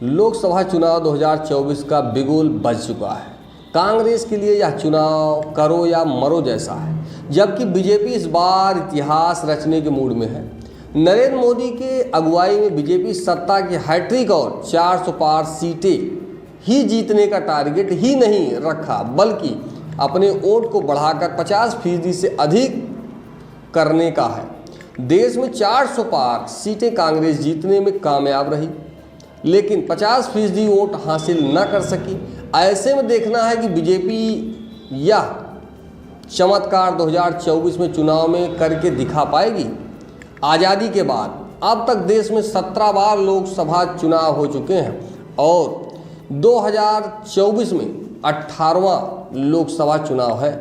लोकसभा चुनाव 2024 का बिगुल बज चुका है। कांग्रेस के लिए यह चुनाव करो या मरो जैसा है, जबकि बीजेपी इस बार इतिहास रचने के मूड में है। नरेंद्र मोदी के अगुवाई में बीजेपी सत्ता की हैट्रिक और 400 पार सीटें ही जीतने का टारगेट ही नहीं रखा, बल्कि अपने वोट को बढ़ाकर 50% से अधिक करने का है। देश में 400 पार सीटें कांग्रेस जीतने में कामयाब रही, लेकिन 50% वोट हासिल न कर सकी। ऐसे में देखना है कि बीजेपी यह चमत्कार 2024 में चुनाव में करके दिखा पाएगी। आज़ादी के बाद अब तक देश में 17 बार लोकसभा चुनाव हो चुके हैं और 2024 में 18वां लोकसभा चुनाव है।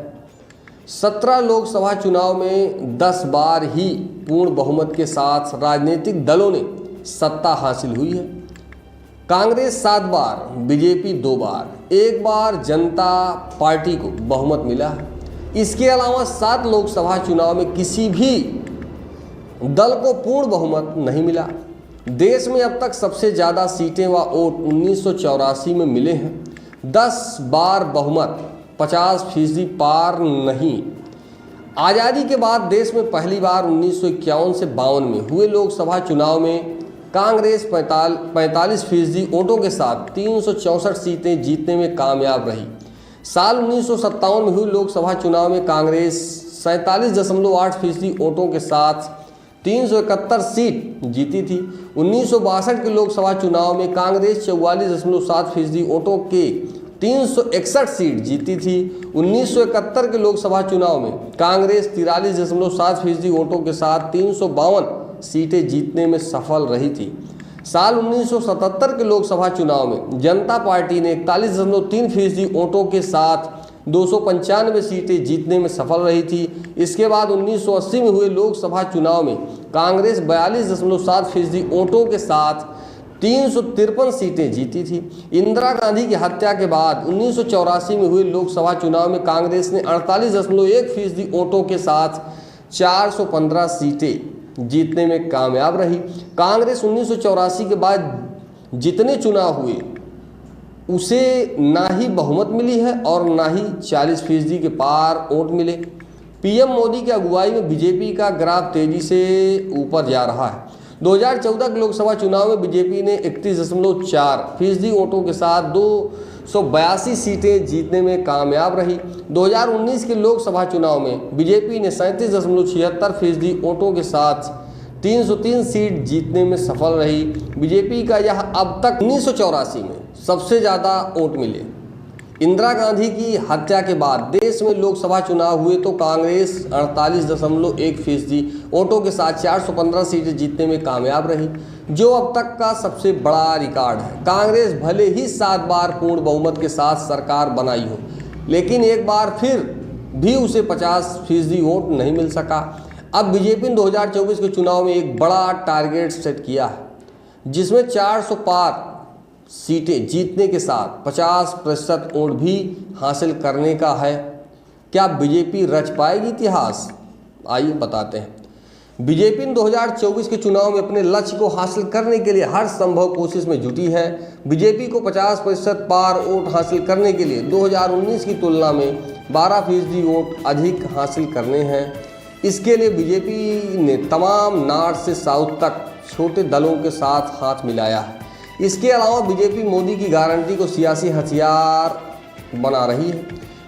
17 लोकसभा चुनाव में 10 बार ही पूर्ण बहुमत के साथ राजनीतिक दलों ने सत्ता हासिल हुई है। कांग्रेस 7 बार, बीजेपी 2 बार, 1 बार जनता पार्टी को बहुमत मिला है। इसके अलावा 7 लोकसभा चुनाव में किसी भी दल को पूर्ण बहुमत नहीं मिला। देश में अब तक सबसे ज़्यादा सीटें व वोट 1984 में मिले हैं। 10 बार बहुमत, 50% पार नहीं। आज़ादी के बाद देश में पहली बार 1951 से 52 में हुए लोकसभा चुनाव में कांग्रेस 45% वोटों के साथ 364 सीटें जीतने में कामयाब रही। साल 1957 में हुए लोकसभा चुनाव में कांग्रेस 47.8% वोटों के साथ 371 सीट जीती थी। 1962 के लोकसभा चुनाव में कांग्रेस 44.7% वोटों के 361 सीट जीती थी। 1971 के लोकसभा चुनाव में कांग्रेस 43.7% वोटों के साथ 352 सीटें जीतने में सफल रही थी। साल 1977 के लोकसभा चुनाव में जनता पार्टी ने 41.3% वोटों के साथ 295 सीटें जीतने में सफल रही थी। इसके बाद 1980 में हुए लोकसभा चुनाव में कांग्रेस 42.7% वोटों के साथ 353 सीटें जीती थी। इंदिरा गांधी की हत्या के बाद 1984 में हुए लोकसभा चुनाव में कांग्रेस ने 48.1% वोटों के साथ 415 सीटें जीतने में कामयाब रही। कांग्रेस 1984 के बाद जितने चुनाव हुए उसे ना ही बहुमत मिली है और ना ही 40% के पार वोट मिले। पीएम मोदी की अगुवाई में बीजेपी का ग्राफ तेजी से ऊपर जा रहा है। 2014 के लोकसभा चुनाव में बीजेपी ने 31.4% वोटों के साथ 282 सीटें जीतने में कामयाब रही। 2019 के लोकसभा चुनाव में बीजेपी ने 37.76% वोटों के साथ 303 सीट जीतने में सफल रही। बीजेपी का यह अब तक 1984 में सबसे ज़्यादा वोट मिले। इंदिरा गांधी की हत्या के बाद देश में लोकसभा चुनाव हुए तो कांग्रेस 48.1% वोटों के साथ 415 सीटें जीतने में कामयाब रही, जो अब तक का सबसे बड़ा रिकॉर्ड है। कांग्रेस भले ही 7 बार पूर्ण बहुमत के साथ सरकार बनाई हो, लेकिन एक बार फिर भी उसे 50% वोट नहीं मिल सका। अब बीजेपी ने 2024 के चुनाव में एक बड़ा टारगेट सेट किया है, जिसमें 400 पार सीटें जीतने के साथ 50% वोट भी हासिल करने का है। क्या बीजेपी रच पाएगी इतिहास? आइए बताते हैं। बीजेपी ने 2024 के चुनाव में अपने लक्ष्य को हासिल करने के लिए हर संभव कोशिश में जुटी है। बीजेपी को 50% पार वोट हासिल करने के लिए 2019 की तुलना में 12% वोट अधिक हासिल करने हैं। इसके लिए बीजेपी ने तमाम नॉर्थ से साउथ तक छोटे दलों के साथ हाथ मिलाया है। इसके अलावा बीजेपी मोदी की गारंटी को सियासी हथियार बना रही है।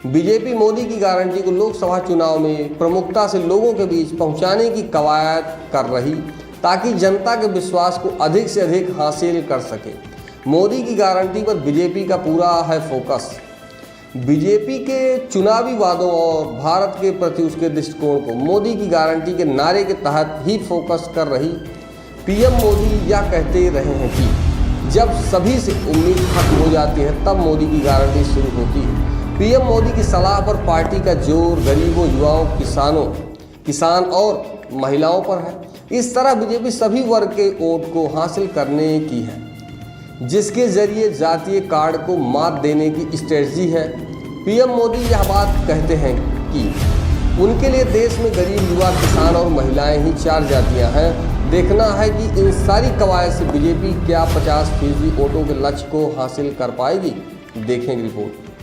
बीजेपी मोदी की गारंटी को लोकसभा चुनाव में प्रमुखता से लोगों के बीच पहुंचाने की कवायद कर रही, ताकि जनता के विश्वास को अधिक से अधिक हासिल कर सके। मोदी की गारंटी पर बीजेपी का पूरा है फोकस। बीजेपी के चुनावी वादों और भारत के प्रति उसके दृष्टिकोण को मोदी की गारंटी के नारे के तहत ही फोकस कर रही। पीएम मोदी यह कहते रहे हैं कि जब सभी से उम्मीद खत्म हो जाती है तब मोदी की गारंटी शुरू होती है। पीएम मोदी की सलाह पर पार्टी का जोर गरीबों, युवाओं, किसान और महिलाओं पर है। इस तरह बीजेपी सभी वर्ग के वोट को हासिल करने की है, जिसके जरिए जातीय कार्ड को मात देने की स्ट्रेटजी है। पीएम मोदी यह बात कहते हैं कि उनके लिए देश में गरीब, युवा, किसान और महिलाएं ही 4 जातियां हैं। देखना है कि इन सारी कवायद से बीजेपी क्या 50% वोटों के लक्ष्य को हासिल कर पाएगी। देखेंगे रिपोर्ट।